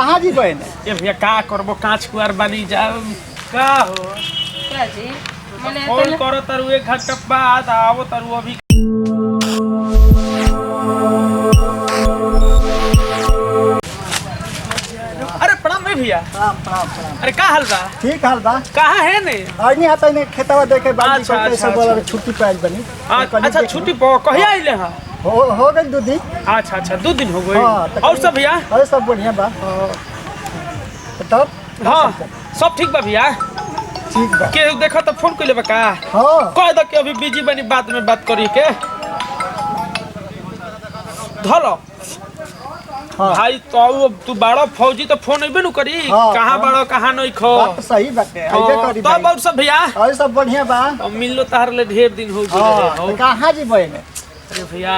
कहाँ जी बहन ये भैया का करबो कांच कुआर बनी जाओ का हो क्या जी मैंने फोन करो तरु 1 घंटा बाद आओ तरु अभी। अरे प्रणाम भाई भैया। प्रणाम। अरे का हाल बा? ठीक हाल बा। कहाँ है ने? आज नहीं आता ने खेतवा देखे बाजी अच्छा, को कैसे अच्छा, बोला अच्छा। छुट्टी पे आज बनी। अच्छा छुट्टी कहिया आइले हां? हो गई 2 दिन। अच्छा 2 दिन हो गए। हाँ, और सब भैया? अरे सब बढ़िया बा। तब हाँ सब ठीक बा भैया। ठीक बा। के देखो तो फोन कइले बा का? हाँ कह दो कि अभी बिजी बनी बात में बात करी के धलो। हाँ भाई तो तू बड़ा फौजी तो फोन अइबे नु करी। हाँ, कहाँ हाँ। बड़ा कहाँ नहीं खो। बात तो सही बात है ऐसे करी तो भाई। और सब भैया अरे सब बढ़िया बा। अब मिल लो तार ले ढेर दिन हो हाँ गए। तो कहाँ जी बहन अरे भैया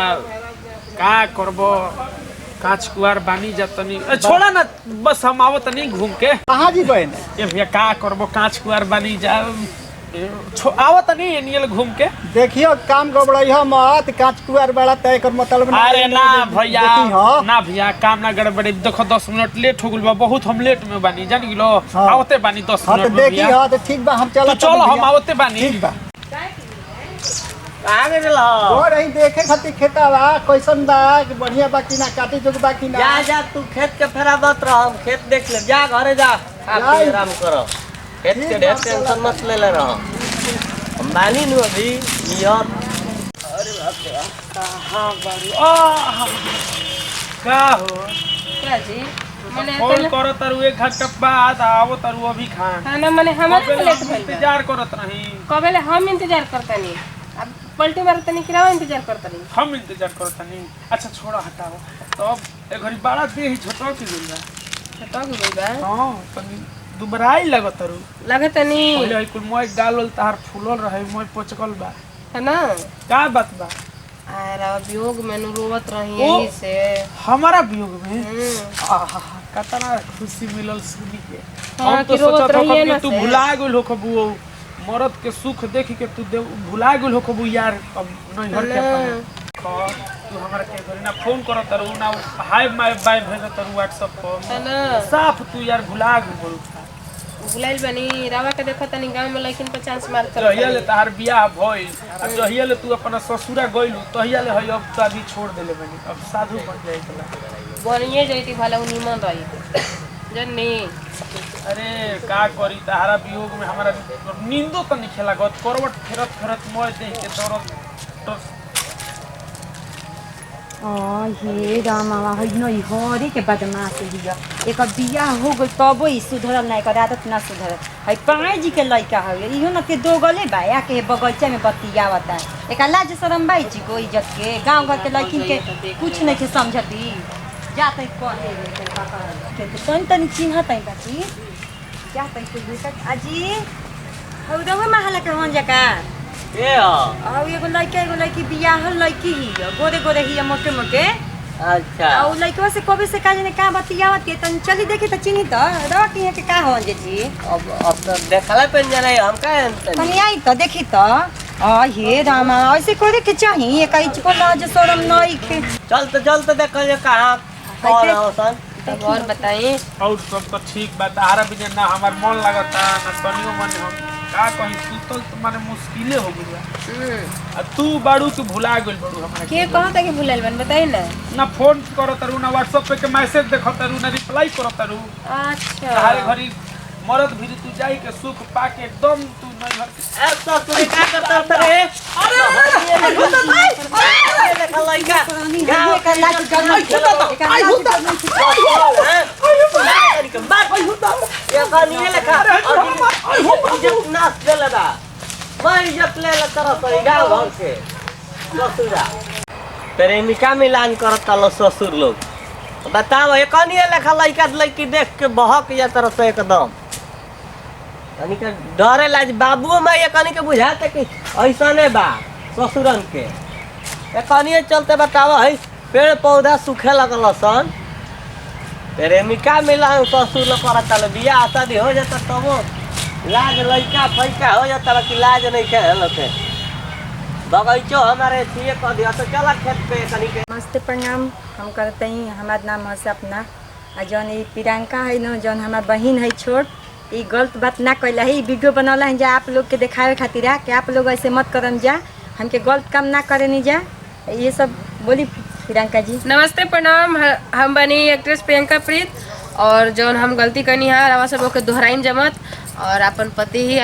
का करबो कांच कुआर बानी जतनी छोड़ा ना बस हम आवत नहीं घूम के। कहाँ जी बहन ये भैया का करबो कांच कुआर बानी जाओ आवत नहीं एनियल घूम के। देखियो काम गड़बड़ाई हो मत कांच कुआर बड़ा तय कर मतलब अरे ना भैया देखी हो। ना भैया काम ना गड़बड़ी देखो 10 मिनट लेट हो गइल बा बहुत हम लेट में बानी जान गिलो। हाँ। आवते बानी 10 हाँ मिनट तो में देखी भैया हो तो ठीक बा हम तो चलो चलो हम आवते बानी। ठीक बा। कहाँ गेल और रही देखे खातिर खेतावा कैसन बा कि बढ़िया बा कि ना काटी जोग बा कि ना। जा जा तू खेत के फेरा मत रह हम खेत देख ले जा घरे जा खा जाई। पी आराम करो खेत के ढेर टेंशन मत ले रह हम बानी नु अभी नियत। अरे बाप रे कहां बारी आ का हो क्या जी मैंने फोन करो तरु 1 घंटा बाद आओ तरु अभी खान। खाना मैंने हमारे लेट भइल बा। इंतजार करत रही। कबेले हम इंतजार करता नहीं अब पलटी मारता नहीं किरावा इंतजार करता नहीं। हम इंतजार करत नहीं। अच्छा छोड़ा हटाओ तो अब ए घड़ी बड़ा देह झटक के गइल बा। छटक गई बा हां तनी दुबराई लगत तरु लगता नहीं पहले कुल मोय गालल तार फूलल रहे मोय पोचकल बा है ना। का बात बा? अरे वियोग में नु रोवत रही ओ। यही से हमारा वियोग में हम्म। आहा कतना खुशी मिलल सुनी के। हाँ, हम तो कि रोवत सोचत रहिए हो ना कि तू से। भुला गेल हो कबू मरद के सुख देख के तू भुला गेल हो कबू यार अब नहीं हर के अपन तू हमरा के घरे ना फोन करत रहू ना हाय बाय भेजत रहू व्हाट्सएप है पर ना साफ तू यार भुला गेल बुलाइल बनी रावा के देखा तनी गांव में लेकिन 50 मार कर जहिया ले तार बियाह भइल आ जहिया ले तू अपन ससुरा गइलू तहिया ले हई अब तो अभी छोड़ देले बनी अब साधु बन जाई तला बनिए जइती भला उ निमन रही जन्नी। अरे का करी तारा वियोग में हमारा नींदो तो नहीं खेला गत करवट फेरत फेरत मोय देख के दरद हे रामा है नहीं हरे के बदमाश लिया एक बियाह हो गई तबो ही सुधरल नहीं कर आदत ना सुधरल है 5 जी के लड़का है इहो न के दो गले भाया के बगीचा में बतियावता एक लाज शरम बाई जी को इज्जत के गांव घर के लड़किन के कुछ नहीं के समझती जाते कहे के तन तन चिन्हत है बाकी जाते के अजी हो रहो महला के होन जका ए हो और एगो लड़की बियाह लड़की ही गोरे गोरे ही मोटे मोटे अच्छा और लड़कवा से कभी से का जाने का बतियावत के तन चली देखी त चिन्ही त रवा के के का होन जे जी अब तो देखला पे जाना हम का तनी आई त देखी त हे रामा ऐसे करे के चाही एक आई को लाज शरम नहीं के चल तो देख ले कहां कौन हो सन तब और बताई और सब तो ठीक बा तारा बिना ना हमार मन लगता ना तनियो मन हम का कहीं सुतल तो माने मुश्किले हो गइल आ तू बाड़ू के भुला गेल बाड़ू हमरा के कहता कि भुलाइल बन बताई ना। ना फोन करो तारू ना व्हाट्सएप पे के मैसेज देखो तारू ना रिप्लाई करो तारू अच्छा तारे घरी मरद भी तू जाई के सुख पाके एकदम तू नहीं घर ए तो तू का करता रे अरे देखा लइका गांव के लाज करना ये कनिए लेखा इज्जत नाश देले बा मैं इज्जत ले ले तरह से गांव घर के ससुरा प्रेमिका मिलान करता लो ससुर लोग बताओ ये कनिए लेखा लइका लइकी देख के बहक या तरह से एकदम कनी के डरे लाज बाबू मैं ये कनी के बुझाते कि ऐसा ने बा ससुरन के ये कनिए चलते बताओ है पेड़ पौधा सूखे लगल सन प्रेमिका मिला ससुर लोग करता ले बियाह शादी हो जाता तबो लाज लइका फैका हो जाता कि लाज नहीं के लते बगीचो हमारे थिए कह दिया तो चला खेत पे कनी के नमस्ते प्रणाम हम करते हैं हमारा नाम है सपना आ जौन ई प्रियंका है न जौन हमार बहिन है छोट, ई गलत बात ना कैला है। ई वीडियो बनौला है जा आप लोग के दिखावे खातिर कि आप लोग ऐसे मत करम जा, हमके गलत काम ना करे नहीं जा। ये सब बोली प्रियंका जी। नमस्ते प्रणाम, हम बनी एक्ट्रेस प्रियंका प्रीत और जौन हम गलती करनी है रवा सब के दोहराइन जमत और अपन पति ही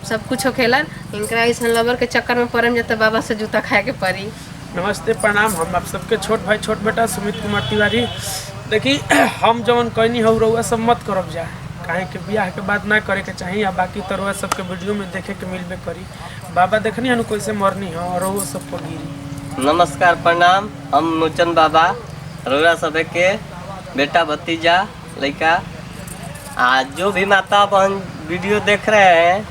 सब कुछ होखेलन। इनकरा ऐसा लवर के चक्कर में पड़म जाता बाबा से जूता खाए के पड़ी। नमस्ते प्रणाम, हम आप सबके छोट भाई छोट बेटा सुमित कुमार तिवारी। देखी हम जवन कहनी हो रउआ सब मत करब जा, काहे कि बियाह के बाद ना करे के चाहिए। बाकी तो रउआ सबके वीडियो में देखे के मिलबे करी। बाबा देखनी हनु कैसे मरनी हो और रउआ सब पर गिरी। नमस्कार प्रणाम, हम नोचन बाबा रउरा सब के बेटा भतीजा लड़का। आज जो भी माता बहन वीडियो देख रहे हैं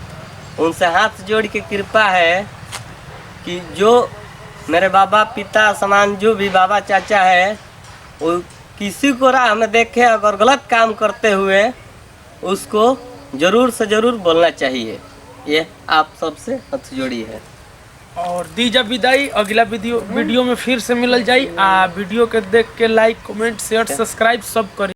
उनसे हाथ जोड़ के कृपा है कि जो मेरे बाबा पिता समान जो भी बाबा चाचा है वो किसी को राह में देखे अगर गलत काम करते हुए उसको जरूर से जरूर बोलना चाहिए। ये आप सबसे हाथ जोड़ी है और दी जा विदाई। अगला वीडियो में फिर से मिलल जाई। वीडियो के देख के लाइक कमेंट शेयर सब्सक्राइब सब करी।